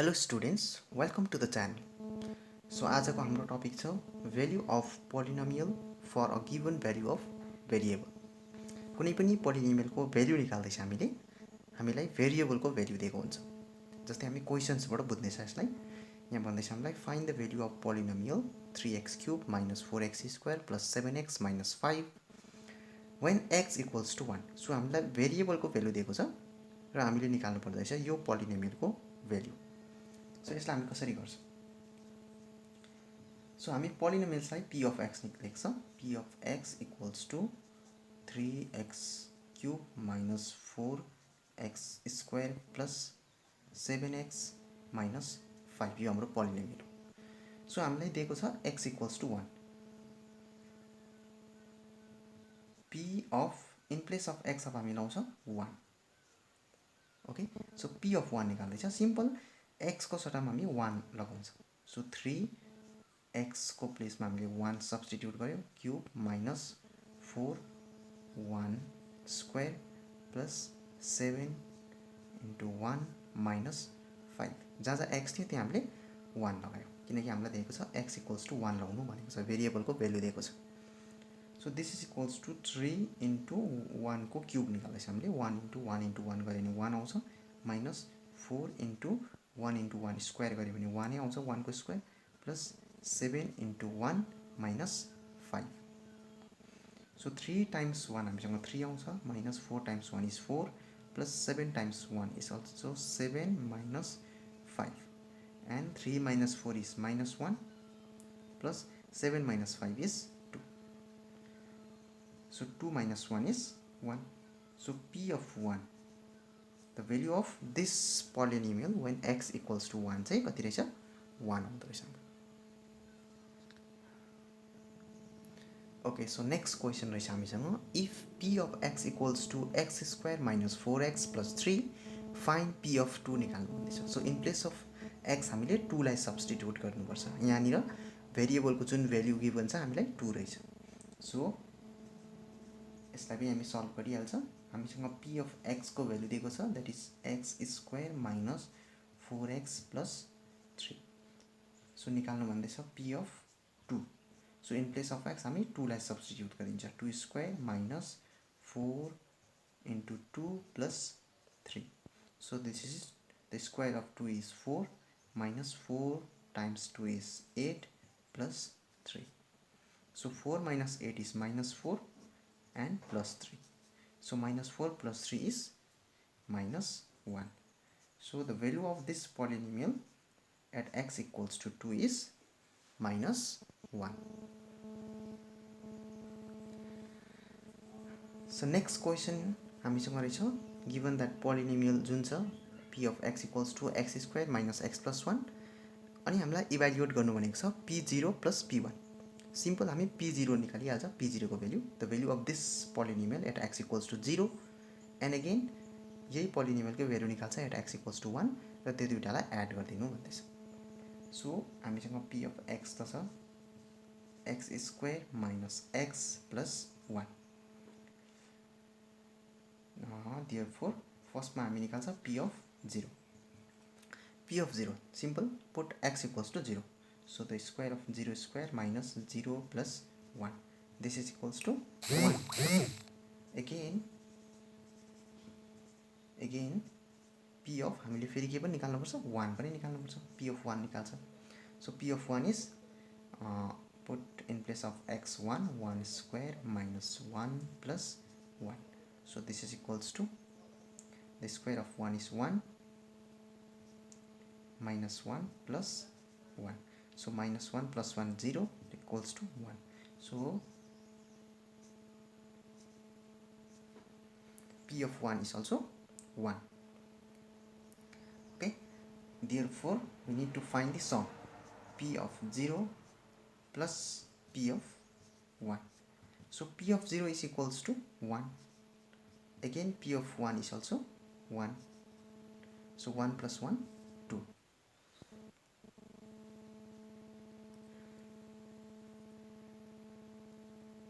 Hello students, welcome to the channel. So आजको हाम्रो topic छ value of polynomial for a given value of variable. कुनै पनि polynomial को value निकाल्दै छ हामीलाई variable को value दिएको हुन्छ. जस्तै हामी क्वेशन्स बाट बुझ्ने छ यसलाई. यहाँ भन्दै छ हामीलाई find the value of polynomial 3x cube minus 4x square plus 7x minus 5 when x equals to 1. So हामीलाई variable को value दिएको छ र हामीले निकाल्नु पर्दैछ यो polynomial को value. So यसलाई हामी कसरी गर्छौं? So हामी polynomials लाई p of x लेख्छ. p of x equals to 3x cube minus 4x square plus 7x minus 5 यो हाम्रो polynomial हो. So हामीलाई दिएको छ x equals to 1. p of in place of x अब हामी लाउँछ 1. Okay, so p of 1 निकाल्दै छ. सिम्पल x को सट्टामा हामी 1 लगाउँछ. So 3x को प्लेसमा हामीले 1 सब्स्टिट्युट गर्यो. Cube minus 4 1 square plus 7 into 1 minus 5. जहाँ x थियो त्यहाँ हामीले 1 लगायो किनकि हामीलाई दिएको छ x equals to 1 लगाउनु भनेको छ. भेरिएबल को भ्यालु दिएको छ. So this is equals to 3 into 1 को क्यूब निकाल्दैछ हामीले. 1 into 1 into 1 गरे भने 1 आउँछ माइनस 4 into 1 into 1 स्क्वायर गरे भने 1 आउँछ 1 को square plus 7 into 1 minus 5. So 3 times 1 हामीसँग 3 आउँछ minus 4 times 1 is 4 plus 7 times 1 is also 7 minus 5 and 3 minus 4 is minus 1 plus 7 minus 5 is 2. So 2 minus 1 is 1. So p of 1, the value of this polynomial when x equals to 1 चाहिँ कति रहेछ? 1 आउँदो रहेछ. Okay, so next question रहेछ हामीसँग. If p of x equals to x square minus 4x plus 3, find p of 2 निकाल्नु भन्दैछ. So in place of x हामीले 2 लाई सब्स्टिट्युट गर्नुपर्छ. यहाँनिर भेरिएबल को जुन भ्यालु गिभन छ हामीलाई 2 रहेछ. So यसलाई पनि हामी सल्भ गरिहाल्छ. हामीसँग p of x को भ्यालु दिएको छ, that is x square minus 4x plus 3. So निकाल्नु भन्दैछ p of 2. So in place of x हामी 2 लाई सब्स्टिट्युट गरिन्छ. 2 square minus 4 into 2 plus 3. So this is the square of 2 is 4 minus 4 times 2 is 8 plus 3. So 4 minus 8 is minus 4 and plus 3. So minus 4 plus 3 is minus 1. So the value of this polynomial at x equals to 2 is minus 1. So next question हामीसँग रहेछ, given that polynomial जुन छ p of x equals to x square minus x plus 1 अनि हामीलाई evaluate गर्नु भनेको छ p0 plus p1. Simple हामी p0 निकालिहाल्छ. p0 को value, the value of this polynomial at x equals to 0 and again यही polynomial को भ्यालु निकाल्छ at x equals to 1 र त्यो दुईटालाई एड गर्दिनु भन्दैछ. सो हामीसँग p of x त छ x square minus x plus 1. Therefore first मा हामी निकाल्छ p of 0. p of 0 simple, put x equals to 0. So the square of 0 square minus 0 plus 1. This is equals to 1. Again p of हामीले फेरि के पनि निकाल्नु पर्छ? 1 पनि निकाल्नु पर्छ. p of 1 निकाल्छ. So p of 1 is put in place of x1 1 square minus 1 plus 1. So this is equals to the square of 1 is 1 minus 1 plus 1. So minus 1 plus 1 0 equals to 1. So p of 1 is also 1. Okay, therefore we need to find the sum p of 0 plus p of 1. So p of 0 is equals to 1. Again p of 1 is also 1. So 1 plus 1